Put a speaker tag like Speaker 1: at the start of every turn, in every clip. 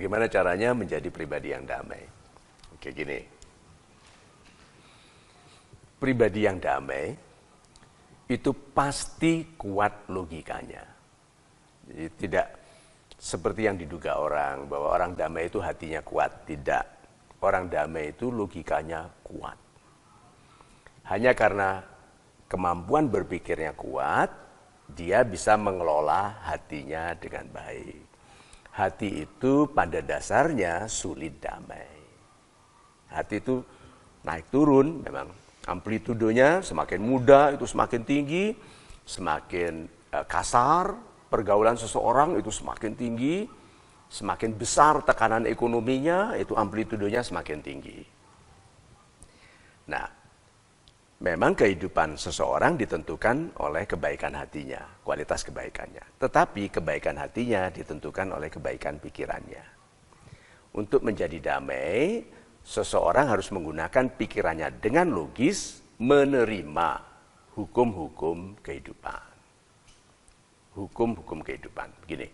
Speaker 1: Bagaimana caranya menjadi pribadi yang damai? Oke, gini. Pribadi yang damai itu pasti kuat logikanya. Jadi tidak seperti yang diduga orang, bahwa orang damai itu hatinya kuat. Tidak. Orang damai itu logikanya kuat. Hanya karena kemampuan berpikirnya kuat, dia bisa mengelola hatinya dengan baik. Hati itu pada dasarnya sulit damai. Hati itu naik turun, memang amplitudonya semakin muda itu semakin tinggi, semakin kasar, pergaulan seseorang itu semakin tinggi, semakin besar tekanan ekonominya, itu amplitudonya semakin tinggi. Nah, memang kehidupan seseorang ditentukan oleh kebaikan hatinya, kualitas kebaikannya. Tetapi kebaikan hatinya ditentukan oleh kebaikan pikirannya. Untuk menjadi damai, seseorang harus menggunakan pikirannya dengan logis, menerima hukum-hukum kehidupan. Hukum-hukum kehidupan. Begini,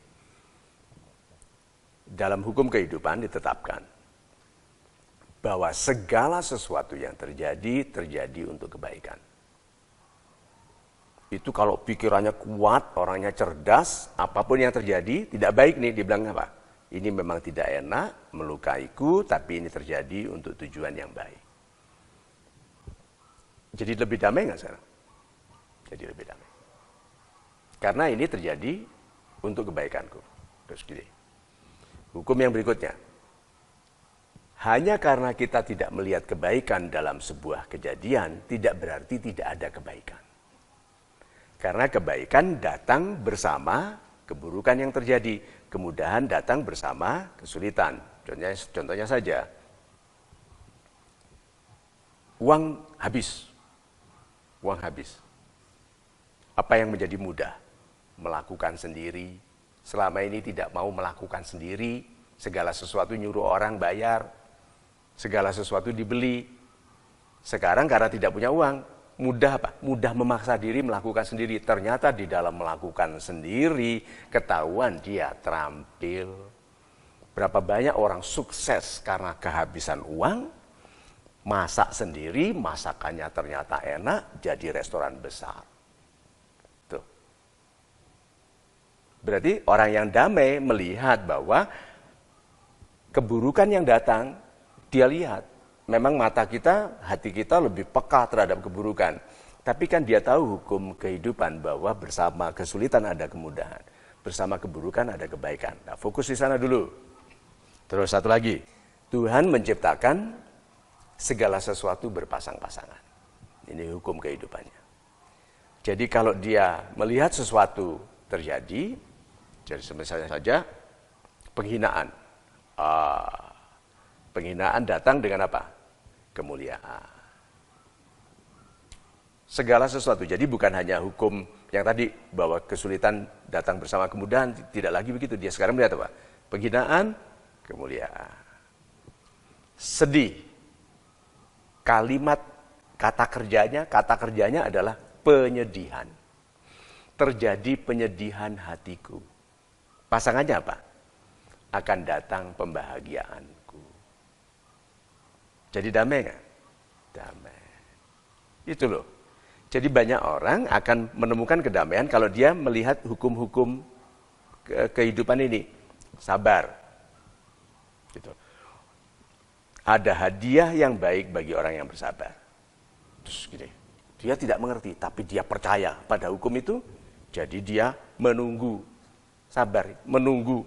Speaker 1: dalam hukum kehidupan ditetapkan bahwa segala sesuatu yang terjadi untuk kebaikan. Itu kalau pikirannya kuat, orangnya cerdas, apapun yang terjadi tidak baik nih, dibilang apa? Ini memang tidak enak, melukaiku, tapi ini terjadi untuk tujuan yang baik. Jadi lebih damai nggak sekarang? Jadi lebih damai. Karena ini terjadi untuk kebaikanku. Terus gini. Hukum yang berikutnya. Hanya karena kita tidak melihat kebaikan dalam sebuah kejadian, tidak berarti tidak ada kebaikan. Karena kebaikan datang bersama keburukan yang terjadi. Kemudahan datang bersama kesulitan. Contohnya saja, uang habis. Uang habis. Apa yang menjadi mudah? Melakukan sendiri. Selama ini tidak mau melakukan sendiri. Segala sesuatu nyuruh orang bayar. Segala sesuatu dibeli. Sekarang karena tidak punya uang, mudah apa? Mudah memaksa diri melakukan sendiri. Ternyata di dalam melakukan sendiri, ketahuan dia terampil. Berapa banyak orang sukses karena kehabisan uang, masak sendiri, masakannya ternyata enak, jadi restoran besar. Tuh. Berarti orang yang damai melihat bahwa keburukan yang datang, dia lihat, memang mata kita, hati kita lebih peka terhadap keburukan. Tapi kan dia tahu hukum kehidupan bahwa bersama kesulitan ada kemudahan. Bersama keburukan ada kebaikan. Nah, fokus di sana dulu. Terus satu lagi, Tuhan menciptakan segala sesuatu berpasang-pasangan. Ini hukum kehidupannya. Jadi kalau dia melihat sesuatu terjadi, jadi misalnya saja penghinaan. Penghinaan datang dengan apa? Kemuliaan. Segala sesuatu. Jadi bukan hanya hukum yang tadi bahwa kesulitan datang bersama kemudahan, tidak lagi begitu. Dia sekarang melihat apa? Penghinaan, kemuliaan. Sedih. Kalimat kata kerjanya adalah penyedihan. Terjadi penyedihan hatiku. Pasangannya apa? Akan datang pembahagiaanku. Jadi damai nggak? Damai. Itu loh. Jadi banyak orang akan menemukan kedamaian kalau dia melihat hukum-hukum kehidupan ini. Sabar. Gitu. Ada hadiah yang baik bagi orang yang bersabar. Terus gini, dia tidak mengerti, tapi dia percaya pada hukum itu, jadi dia menunggu. Sabar, menunggu.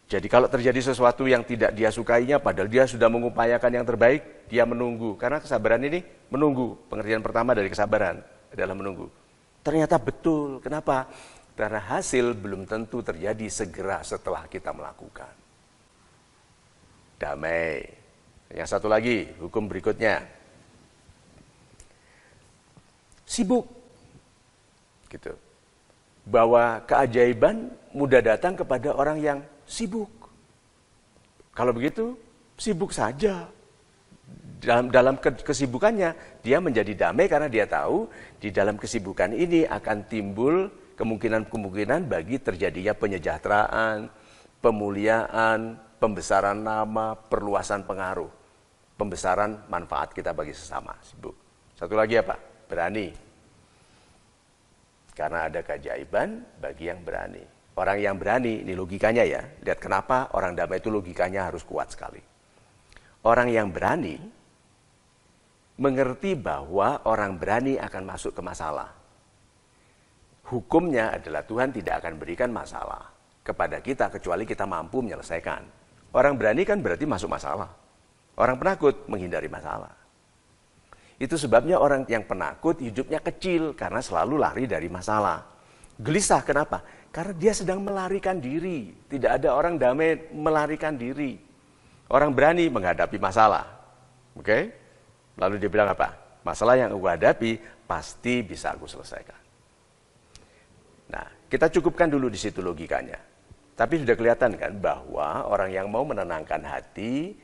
Speaker 1: Jadi kalau terjadi sesuatu yang tidak dia sukainya, padahal dia sudah mengupayakan yang terbaik, dia menunggu. Karena kesabaran ini menunggu. Pengertian pertama dari kesabaran adalah menunggu. Ternyata betul. Kenapa? Karena hasil belum tentu terjadi segera setelah kita melakukan. Damai. Yang satu lagi, hukum berikutnya. Sibuk. Gitu. Bahwa keajaiban mudah datang kepada orang yang sibuk. Kalau begitu, sibuk saja. Dalam kesibukannya, dia menjadi damai karena dia tahu di dalam kesibukan ini akan timbul kemungkinan-kemungkinan bagi terjadinya penyejahteraan, pemuliaan, pembesaran nama, perluasan pengaruh, pembesaran manfaat kita bagi sesama. Sibuk. Satu lagi apa? Berani. Karena ada keajaiban bagi yang berani. Orang yang berani, ini logikanya ya. Lihat kenapa orang damai itu logikanya harus kuat sekali. Orang yang berani mengerti bahwa orang berani akan masuk ke masalah. Hukumnya adalah Tuhan tidak akan berikan masalah kepada kita kecuali kita mampu menyelesaikan. Orang berani kan berarti masuk masalah. Orang penakut menghindari masalah. Itu sebabnya orang yang penakut hidupnya kecil karena selalu lari dari masalah. Gelisah kenapa? Karena dia sedang melarikan diri. Tidak ada orang damai melarikan diri. Orang berani menghadapi masalah. Oke? Lalu dia bilang apa? Masalah yang aku hadapi pasti bisa aku selesaikan. Nah, kita cukupkan dulu di situ logikanya. Tapi sudah kelihatan kan bahwa orang yang mau menenangkan hati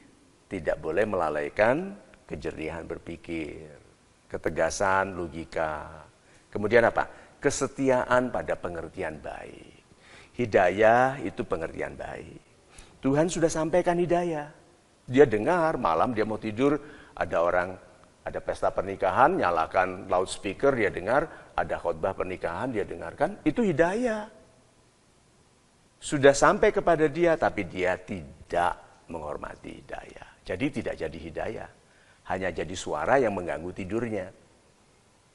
Speaker 1: tidak boleh melalaikan kejernihan berpikir, ketegasan logika. Kemudian apa? Kesetiaan pada pengertian baik. Hidayah itu pengertian baik. Tuhan sudah sampaikan hidayah. Dia dengar malam dia mau tidur, ada pesta pernikahan, nyalakan loudspeaker, dia dengar, ada khotbah pernikahan, dia dengarkan, itu hidayah. Sudah sampai kepada dia, tapi dia tidak menghormati hidayah. Jadi tidak jadi hidayah. Hanya jadi suara yang mengganggu tidurnya.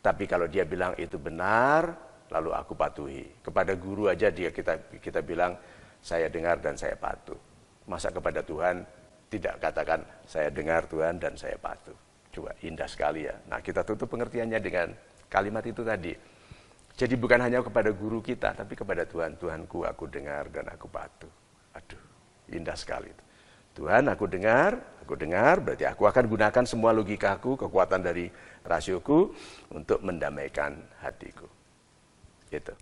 Speaker 1: Tapi kalau dia bilang itu benar, lalu aku patuhi. Kepada guru aja kita bilang, saya dengar dan saya patuh. Masa kepada Tuhan tidak katakan, saya dengar Tuhan dan saya patuh. Coba indah sekali ya. Nah, kita tutup pengertiannya dengan kalimat itu tadi. Jadi bukan hanya kepada guru kita, tapi kepada Tuhan. Tuhanku, aku dengar dan aku patuh. Aduh, indah sekali itu. Tuhan, aku dengar, berarti aku akan gunakan semua logikaku, kekuatan dari rasioku untuk mendamaikan hatiku. Gitu.